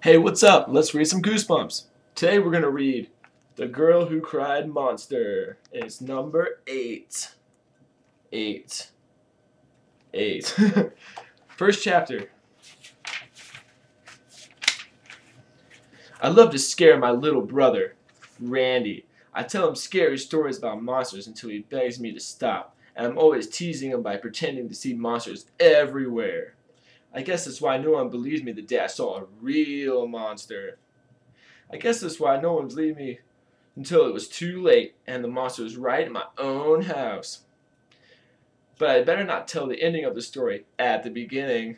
Hey, what's up? Let's read some Goosebumps. Today we're going to read The Girl Who Cried Monster. And it's number 8. 8. 8. First chapter. I love to scare my little brother, Randy. I tell him scary stories about monsters until he begs me to stop. And I'm always teasing him by pretending to see monsters everywhere. I guess that's why no one believes me the day I saw a real monster. I guess that's why no one believed me until it was too late and the monster was right in my own house. But I better not tell the ending of the story at the beginning.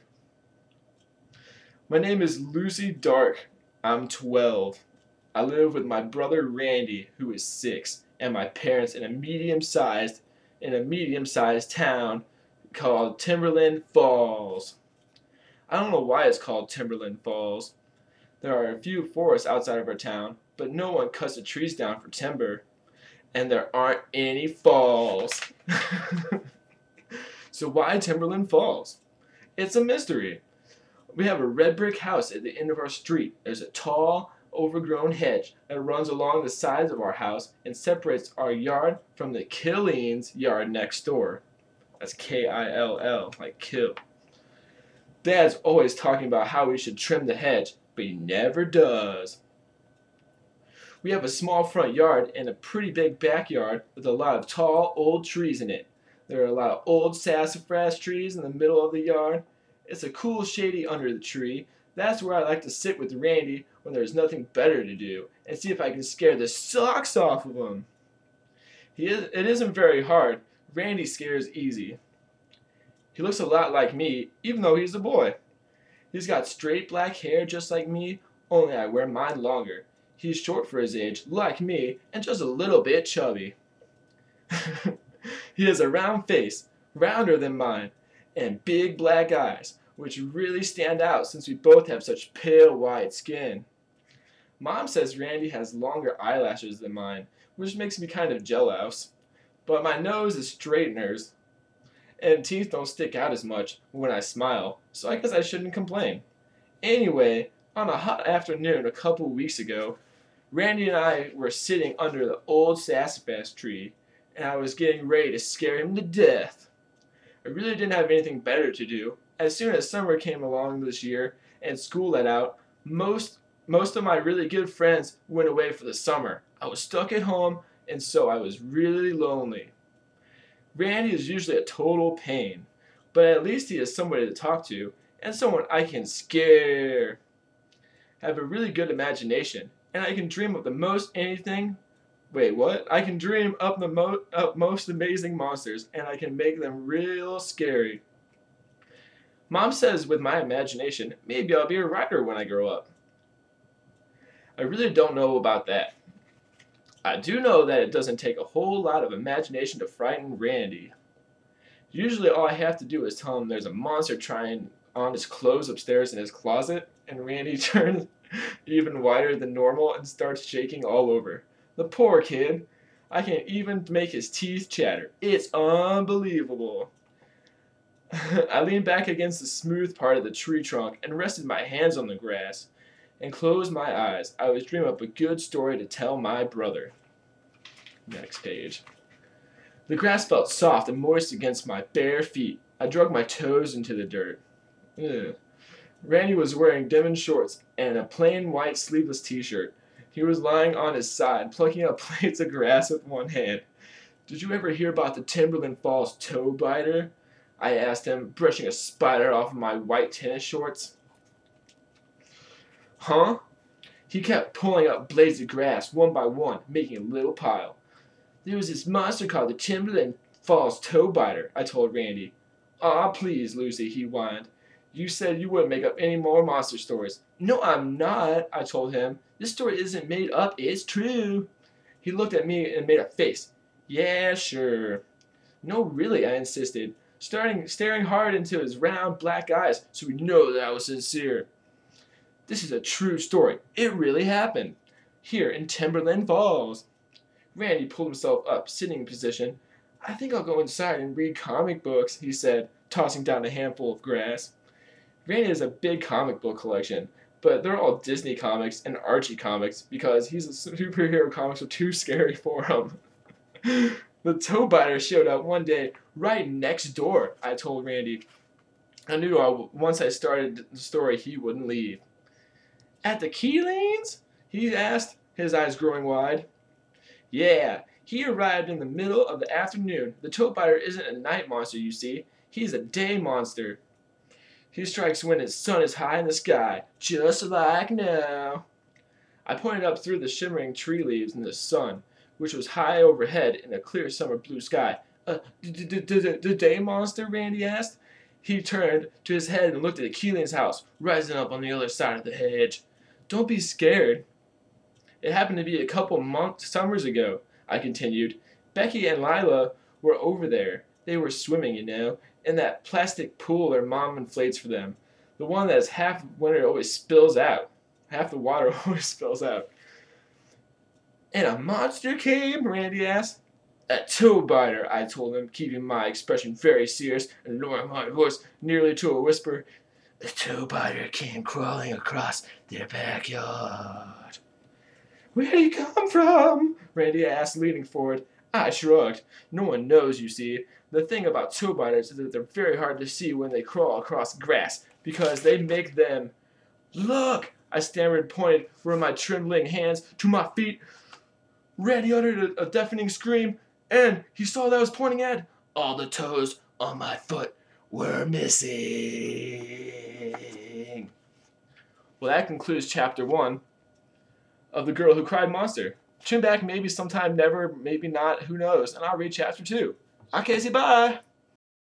My name is Lucy Dark. I'm 12. I live with my brother Randy, who is 6, and my parents in a medium-sized town called Timberland Falls. I don't know why it's called Timberland Falls. There are a few forests outside of our town, but no one cuts the trees down for timber. And there aren't any falls. So why Timberland Falls? It's a mystery. We have a red brick house at the end of our street. There's a tall, overgrown hedge that runs along the sides of our house and separates our yard from the Killing's yard next door. That's K-I-L-L, like kill. Dad's always talking about how we should trim the hedge, but he never does. We have a small front yard and a pretty big backyard with a lot of tall, old trees in it. There are a lot of old sassafras trees in the middle of the yard. It's a cool shady under the tree. That's where I like to sit with Randy when there's nothing better to do and see if I can scare the socks off of him. It isn't very hard. Randy scares easy. He looks a lot like me, even though he's a boy. He's got straight black hair just like me, only I wear mine longer. He's short for his age, like me, and just a little bit chubby. He has a round face, rounder than mine, and big black eyes, which really stand out since we both have such pale white skin. Mom says Randy has longer eyelashes than mine, which makes me kind of jealous. But my nose is straighteners, and teeth don't stick out as much when I smile, so I guess I shouldn't complain. Anyway, on a hot afternoon a couple weeks ago, Randy and I were sitting under the old sassafras tree, and I was getting ready to scare him to death. I really didn't have anything better to do. As soon as summer came along this year and school let out, most of my really good friends went away for the summer. I was stuck at home, and so I was really lonely. Randy is usually a total pain, but at least he has somebody to talk to and someone I can scare. I have a really good imagination, and I can dream up the most anything. Wait, what? I can dream up most amazing monsters, and I can make them real scary. Mom says with my imagination, maybe I'll be a writer when I grow up. I really don't know about that. I do know that it doesn't take a whole lot of imagination to frighten Randy. Usually all I have to do is tell him there's a monster trying on his clothes upstairs in his closet, and Randy turns even whiter than normal and starts shaking all over. The poor kid. I can even make his teeth chatter. It's unbelievable. I leaned back against the smooth part of the tree trunk and rested my hands on the grass and closed my eyes. I was dreaming up a good story to tell my brother. Next page. The grass felt soft and moist against my bare feet. I dug my toes into the dirt. Ugh. Randy was wearing denim shorts and a plain white sleeveless t-shirt. He was lying on his side, plucking up blades of grass with one hand. Did you ever hear about the Timberland Falls toe biter? I asked him, brushing a spider off of my white tennis shorts. Huh? He kept pulling up blades of grass one by one, making a little pile. There was this monster called the Timberland Falls toe biter, I told Randy. Aw, please, Lucy, he whined. You said you wouldn't make up any more monster stories. No, I'm not, I told him. This story isn't made up, it's true. He looked at me and made a face. Yeah, sure. No, really, I insisted, staring hard into his round black eyes so he'd know that I was sincere. This is a true story. It really happened. Here in Timberland Falls. Randy pulled himself up, sitting in position. I think I'll go inside and read comic books, he said, tossing down a handful of grass. Randy has a big comic book collection, but they're all Disney comics and Archie comics because he's a superhero comics are too scary for him. The toe biter showed up one day right next door, I told Randy. I knew once I started the story he wouldn't leave. At the Keelings? He asked, his eyes growing wide. Yeah, he arrived in the middle of the afternoon. The toe biter isn't a night monster, you see. He's a day monster. He strikes when the sun is high in the sky, just like now. I pointed up through the shimmering tree leaves in the sun, which was high overhead in a clear summer blue sky. The day monster? Randy asked. He turned to his head and looked at Keeling's house, rising up on the other side of the hedge. Don't be scared. It happened to be a couple summers ago, I continued. Becky and Lila were over there. They were swimming, you know, in that plastic pool their mom inflates for them. The one that's half winter always spills out. Half the water always spills out. And a monster came? Randy asked. A toe biter, I told him, keeping my expression very serious and lowering my voice nearly to a whisper. The toe biter came crawling across their backyard. Where did he come from? Randy asked, leaning forward. I shrugged. No one knows, you see. The thing about toe biters is that they're very hard to see when they crawl across grass, because they make them... Look! I stammered, pointed with my trembling hands to my feet. Randy uttered a deafening scream, and he saw that I was pointing at. All the toes on my foot were missing. Well, that concludes Chapter 1 of The Girl Who Cried Monster. Tune back maybe sometime, never, maybe not, who knows, and I'll read Chapter 2. Okay, say bye!